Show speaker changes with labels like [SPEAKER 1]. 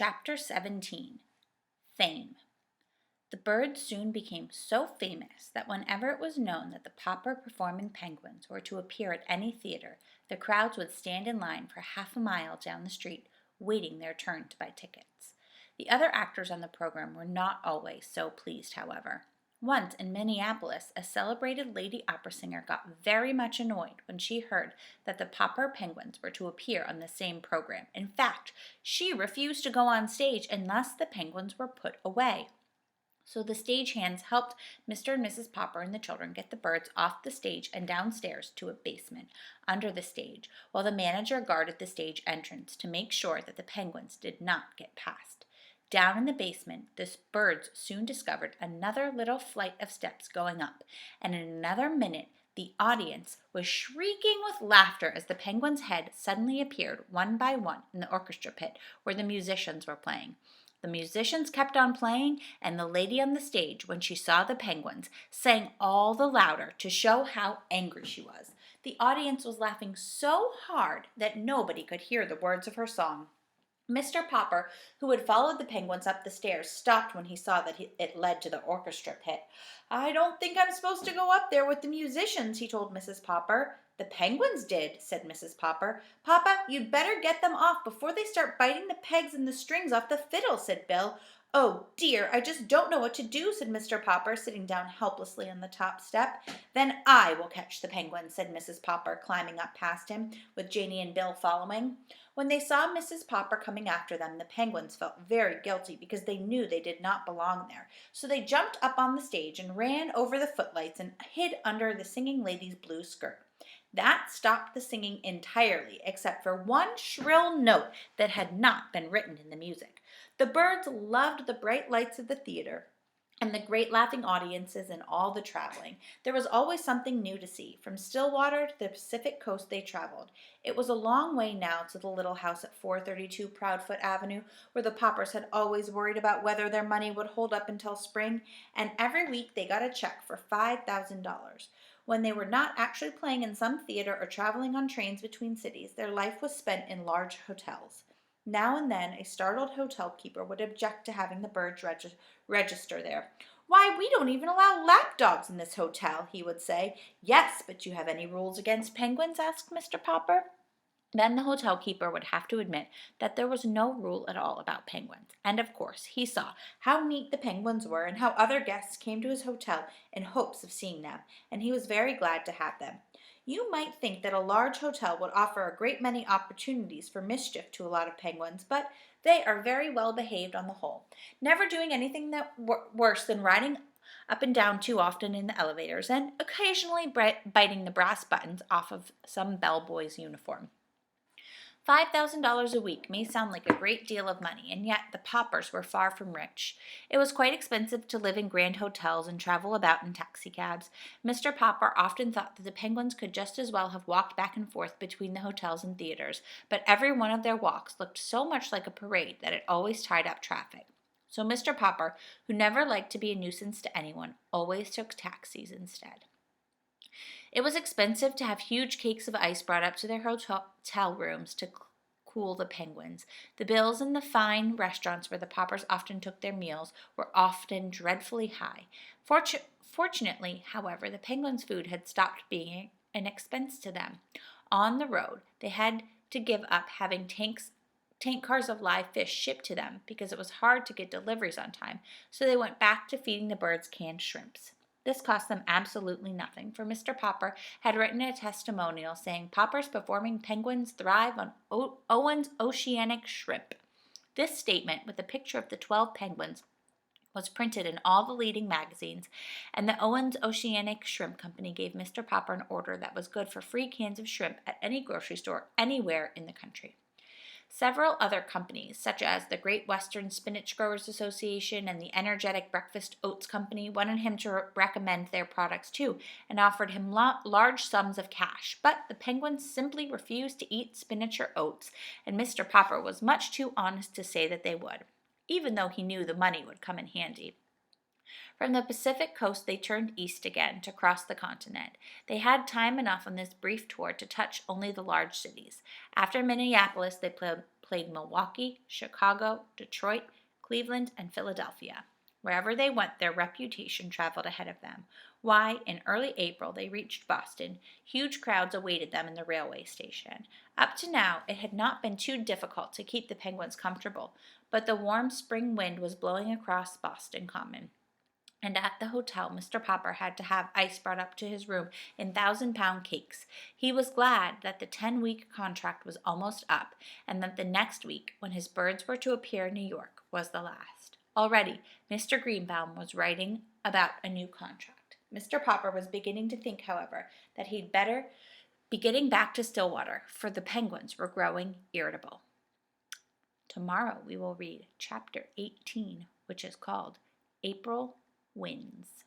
[SPEAKER 1] Chapter 17. Fame. The birds soon became so famous that whenever it was known that the Popper performing penguins were to appear at any theater, the crowds would stand in line for half a mile down the street, waiting their turn to buy tickets. The other actors on the program were not always so pleased, however. Once in Minneapolis, a celebrated lady opera singer got very much annoyed when she heard that the Popper penguins were to appear on the same program. In fact, she refused to go on stage, and thus the penguins were put away. So the stagehands helped Mr. and Mrs. Popper and the children get the birds off the stage and downstairs to a basement under the stage, while the manager guarded the stage entrance to make sure that the penguins did not get past. Down in the basement, the birds soon discovered another little flight of steps going up, and in another minute the audience was shrieking with laughter as the penguins' head suddenly appeared one by one in the orchestra pit where the musicians were playing. The musicians kept on playing, and the lady on the stage, when she saw the penguins, sang all the louder to show how angry she was. The audience was laughing so hard that nobody could hear the words of her song. Mr. Popper, who had followed the penguins up the stairs, stopped when he saw that it led to the orchestra pit. "I don't think I'm supposed to go up there with the musicians," he told Mrs. Popper. "The penguins did," said Mrs. Popper. "Papa, you'd better get them off before they start biting the pegs and the strings off the fiddle," said Bill. "Oh, dear, I just don't know what to do," said Mr. Popper, sitting down helplessly on the top step. "Then I will catch the penguins," said Mrs. Popper, climbing up past him, with Janey and Bill following. When they saw Mrs. Popper coming after them, the penguins felt very guilty because they knew they did not belong there. So they jumped up on the stage and ran over the footlights and hid under the singing lady's blue skirt. That stopped the singing entirely, except for one shrill note that had not been written in the music. The birds loved the bright lights of the theater and the great laughing audiences and all the traveling. There was always something new to see. From Stillwater to the Pacific coast they traveled. It was a long way now to the little house at 432 Proudfoot Avenue, where the Poppers had always worried about whether their money would hold up until spring, and every week they got a check for $5,000. When they were not actually playing in some theater or traveling on trains between cities, their life was spent in large hotels. Now and then a startled hotel keeper would object to having the birds register there. "Why, we don't even allow lapdogs in this hotel," he would say. "Yes, but you have any rules against penguins?" asked Mr. Popper. Then the hotel keeper would have to admit that there was no rule at all about penguins. And of course, he saw how neat the penguins were and how other guests came to his hotel in hopes of seeing them, and he was very glad to have them. You might think that a large hotel would offer a great many opportunities for mischief to a lot of penguins, but they are very well behaved on the whole, never doing anything worse than riding up and down too often in the elevators and occasionally biting the brass buttons off of some bellboy's uniform. $5,000 a week may sound like a great deal of money, and yet the Poppers were far from rich. It was quite expensive to live in grand hotels and travel about in taxicabs. Mr. Popper often thought that the penguins could just as well have walked back and forth between the hotels and theaters, but every one of their walks looked so much like a parade that it always tied up traffic. So Mr. Popper, who never liked to be a nuisance to anyone, always took taxis instead. It was expensive to have huge cakes of ice brought up to their hotel rooms to cool the penguins. The bills in the fine restaurants where the Poppers often took their meals were often dreadfully high. Fortunately, however, the penguins' food had stopped being an expense to them. On the road, they had to give up having tank cars of live fish shipped to them because it was hard to get deliveries on time, so they went back to feeding the birds canned shrimps. This cost them absolutely nothing, for Mr. Popper had written a testimonial saying Poppers performing penguins thrive on Owen's Oceanic Shrimp. This statement, with a picture of the 12 penguins, was printed in all the leading magazines, and the Owen's Oceanic Shrimp Company gave Mr. Popper an order that was good for free cans of shrimp at any grocery store anywhere in the country. Several other companies, such as the Great Western Spinach Growers Association and the Energetic Breakfast Oats Company, wanted him to recommend their products too and offered him large sums of cash. But the penguins simply refused to eat spinach or oats, and Mr. Popper was much too honest to say that they would, even though he knew the money would come in handy. From the Pacific coast they turned east again to cross the continent. They had time enough on this brief tour to touch only the large cities. After Minneapolis, they played Milwaukee, Chicago, Detroit, Cleveland, and Philadelphia. Wherever they went, their reputation traveled ahead of them. Why, in early April, they reached Boston. Huge crowds awaited them in the railway station. Up to now, it had not been too difficult to keep the Penguins comfortable, but the warm spring wind was blowing across Boston Common. And at the hotel, Mr. Popper had to have ice brought up to his room in 1,000-pound cakes. He was glad that the 10-week contract was almost up, and that the next week, when his birds were to appear in New York, was the last. Already, Mr. Greenbaum was writing about a new contract. Mr. Popper was beginning to think, however, that he'd better be getting back to Stillwater, for the Penguins were growing irritable. Tomorrow we will read Chapter 18, which is called April Winds.